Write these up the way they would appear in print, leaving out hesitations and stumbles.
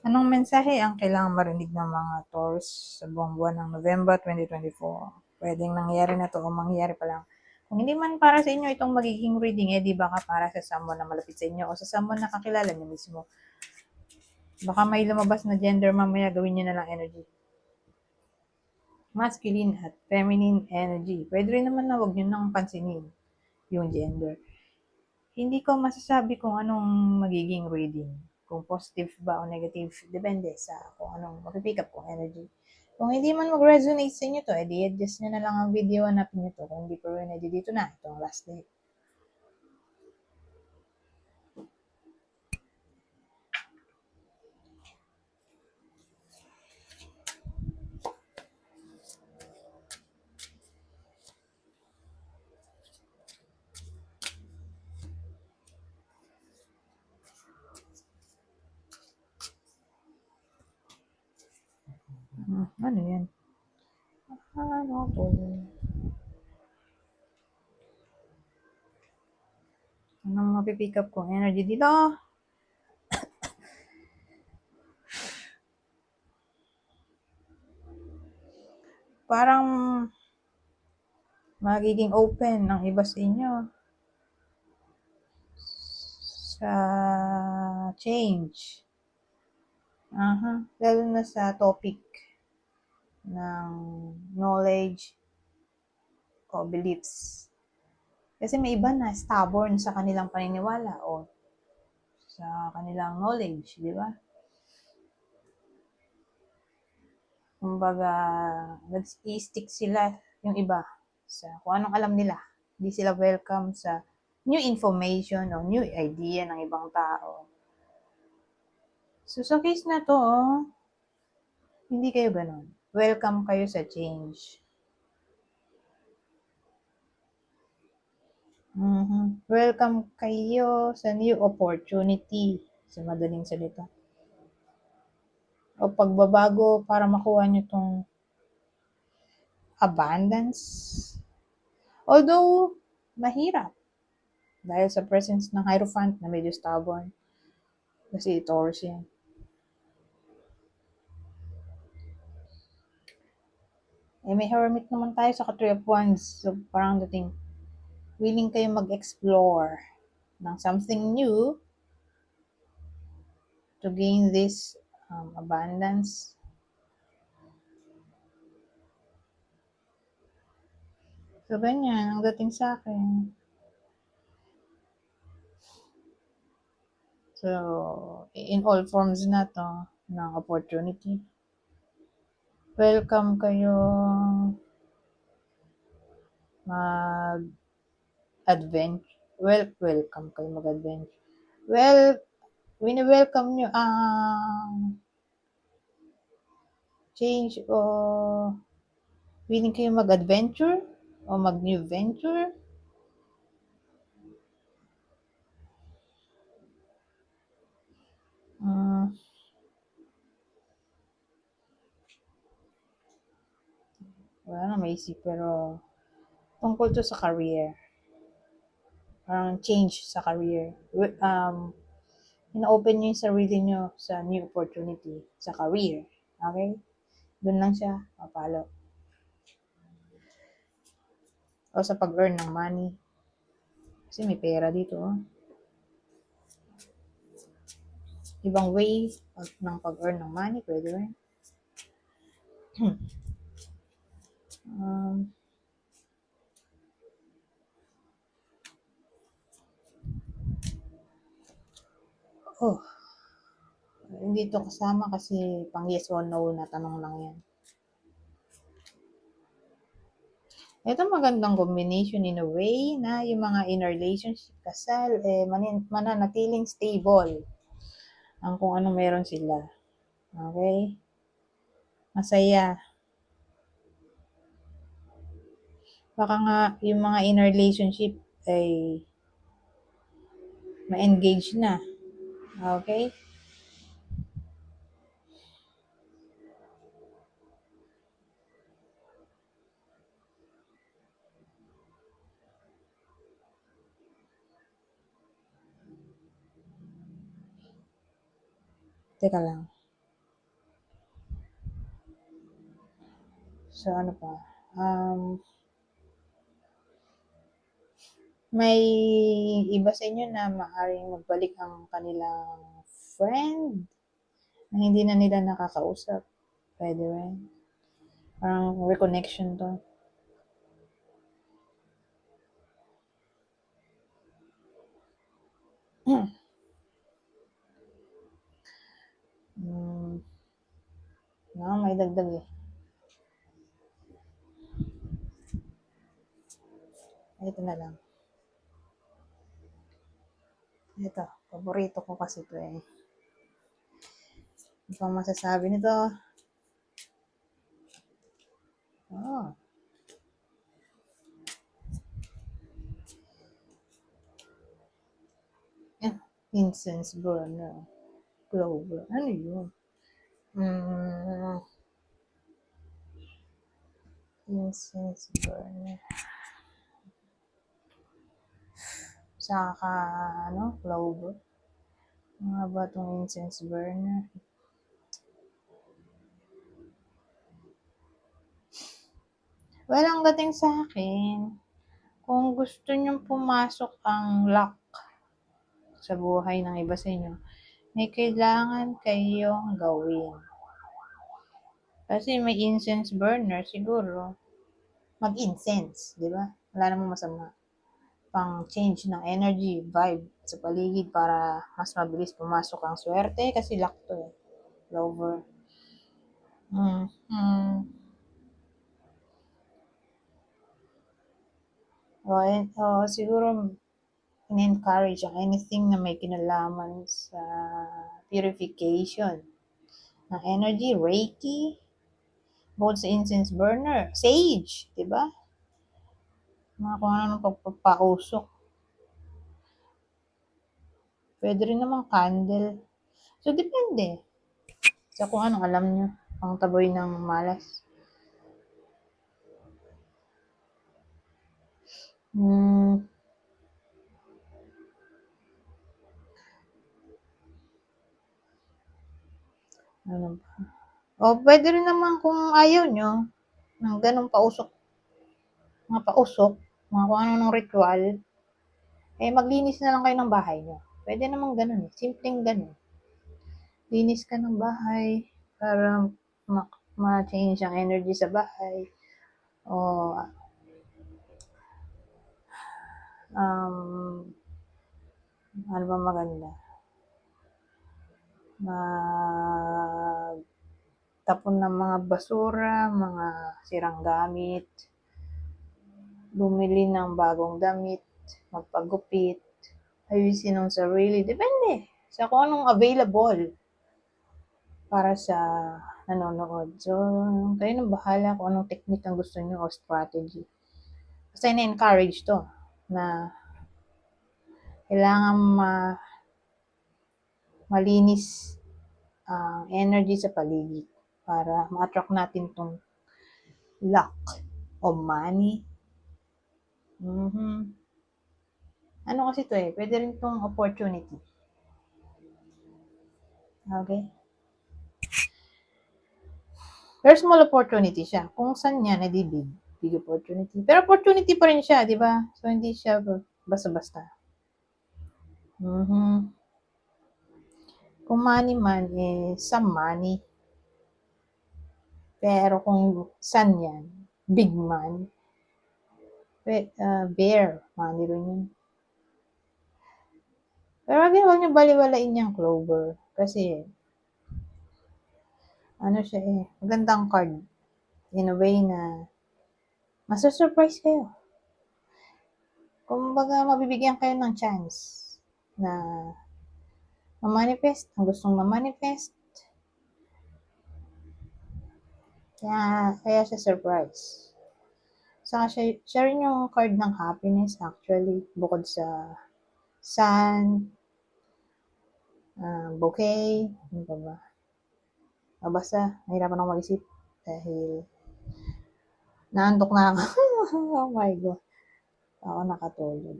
Anong mensahe ang kailangang marinig ng mga Taurus sa buong buwan ng November 2024? Pwedeng nangyari na to o mangyari pa lang. Kung hindi man para sa inyo itong magiging reading, di baka para sa someone na malapit sa inyo o sa someone na kakilala niyo mismo. Baka may lumabas na gender mamaya, gawin niyo na lang energy. Masculine at feminine energy. Pwede rin naman na huwag niyo nang pansinin yung gender. Hindi ko masasabi kung anong magiging reading. Kung positive ba o negative, depende sa kung anong mapipick up kong energy. Kung hindi man mag-resonate sa inyo to, edi adjust nyo na lang ang video, hanapin nyo to. Kung hindi pa rin, edi dito na, itong last day. Ano yan? Ano po? Anong mapipick up kong energy dito? Parang magiging open ng iba sa inyo sa change. Lalo na sa topic ng knowledge o beliefs. Kasi may iba na stubborn sa kanilang paniniwala o sa kanilang knowledge, di ba? Kumbaga, nag-stick sila yung iba sa kung anong alam nila. Hindi sila welcome sa new information o new idea ng ibang tao. So, sa case na to, hindi kayo ganun. Welcome kayo sa change. Welcome kayo sa new opportunity, sa madaling salita. O pagbabago para makuha nyo tong abundance. Although, mahirap. Dahil sa presence ng Hierophant na medyo stubborn. Kasi Taurus yan. May Hermit naman tayo sa Three of Wands. So, parang dating willing kayo mag-explore ng something new to gain this abundance. So, ganyan ang dating sa akin. So, in all forms na to ng opportunity. Welcome kayo mag-adventure. Welcome kayo mag-adventure. Wini-welcome nyo ang change o willing kayo mag-adventure o mag-new venture. Wala na maisip, pero tungkol to sa career. Parang change sa career. Ina-open nyo yung sarili nyo sa new opportunity sa career. Okay? Doon lang siya, mapalo. O sa pag-earn ng money. Kasi may pera dito. Ibang way ng pag-earn ng money, pwede rin. Hindi to kasama kasi pang yes or no na tanong lang yan. Ito magandang combination in a way na yung mga in relationship, kasal, mananatiling stable ang kung anong meron sila. Okay? Masaya. Baka nga yung mga in relationship ay ma-engage na. Okay? Teka lang. So, ano pa? May iba sa inyo na maaaring magbalik ang kanilang friend na hindi na nila nakakausap. Pwede rin. Parang reconnection to. May dagdag eh. Ito na lang. Ito, paborito ko kasi ito eh. Ano pang masasabi nito? Oh. Incense burner. Clover. Ano yun? Incense burner. Saka, clover. Mga ba itong incense burner? Well, ang dating sa akin, kung gusto nyong pumasok ang luck sa buhay ng iba sa inyo, may kailangan kayong gawin. Kasi may incense burner, siguro, mag-incense, di ba? Wala namang masama. Pang change ng energy, vibe sa paligid para mas mabilis pumasok ang swerte kasi luck to eh. Lover. Siguro in-encourage ang anything na may kinalaman sa purification ng energy, Reiki, bukod sa incense burner, sage, di ba? Mga kung ano pagpapausok. Pwede rin naman candle. So, depende sa kung anong alam nyo, pang taboy ng malas. Ano ba? Pwede rin naman kung ayaw nyo ng ganong pausok, mga kung ano ng ritual, maglinis na lang kayo ng bahay nyo. Pwede naman ganun eh. Simpleng ganun. Linis ka ng bahay para ma-change ang energy sa bahay. Ano ba maganda? Tapon ng mga basura, mga sirang gamit, bumili ng bagong damit, magpagupit, ayusin ang sarili. Depende sa kung anong available para sa nanonood. So, kayo nang bahala kung anong technique ang gusto nyo o strategy. Kasi na-encourage to na kailangan malinis ang energy sa paligid para ma-attract natin tong luck o money. Ano kasi to eh, pwede rin tong opportunity. Okay? Pero small opportunity siya. Kung saan yan, edi big opportunity. Pero opportunity pa rin siya, di ba? So, hindi siya basta-basta. Kung money man, some money. Pero kung saan yan, big money. Bear, money rin yun. Pero huwag niyo baliwalain yung clover. Kasi, siya magandang card. In a way na, masusurprise kayo. Kumbaga, mabibigyan kayo ng chance na ma-manifest ang gustong ma-manifest. Kaya siya surprise. Saka siya rin yung card ng happiness actually, bukod sa sun, bouquet, ano pa ba? Basta, nahirapan ako mag-isip dahil naantok na ako. Oh my God. Ako nakatulog.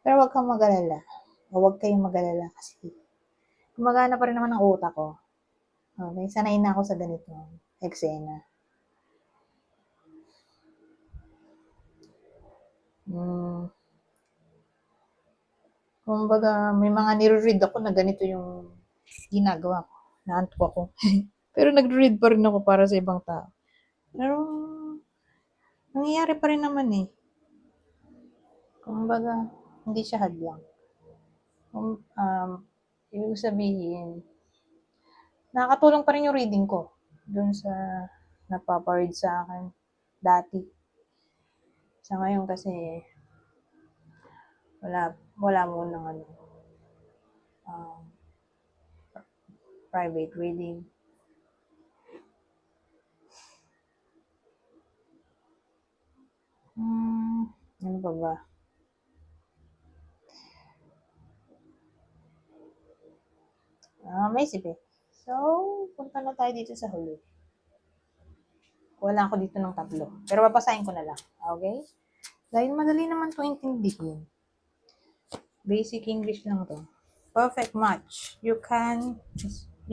Pero huwag kang mag-alala. Huwag kayong mag-alala kasi gumagana pa rin naman ang utak ko. Okay, sanay na ako sa ganitong eksena. Kumbaga, may mga nire-read ako na ganito yung ginagawa ko. Naantok ako. Pero nagre-read pa rin ako para sa ibang tao. Pero, nangyayari pa rin naman eh. Kumbaga, hindi siya hadlang. Ibig sabihin, nakakatulong pa rin yung reading ko dun sa napaparead sa akin dati. Sa ngayon kasi, wala mo nang private reading. Ano pa ba? May isip eh. So, punta na tayo dito sa huli. Wala ako dito ng tatlo. Pero babasahin ko na lang. Okay? Dahil madali naman itong intindihin. Basic English lang to. Perfect match. You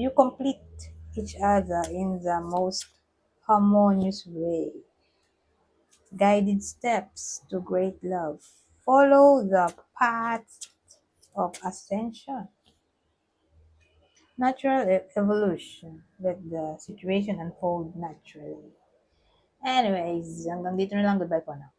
complete each other in the most harmonious way. Guided steps to great love. Follow the path of ascension. Natural evolution. Let the situation unfold naturally. Anyways, hanggang dito na lang. Goodbye po na.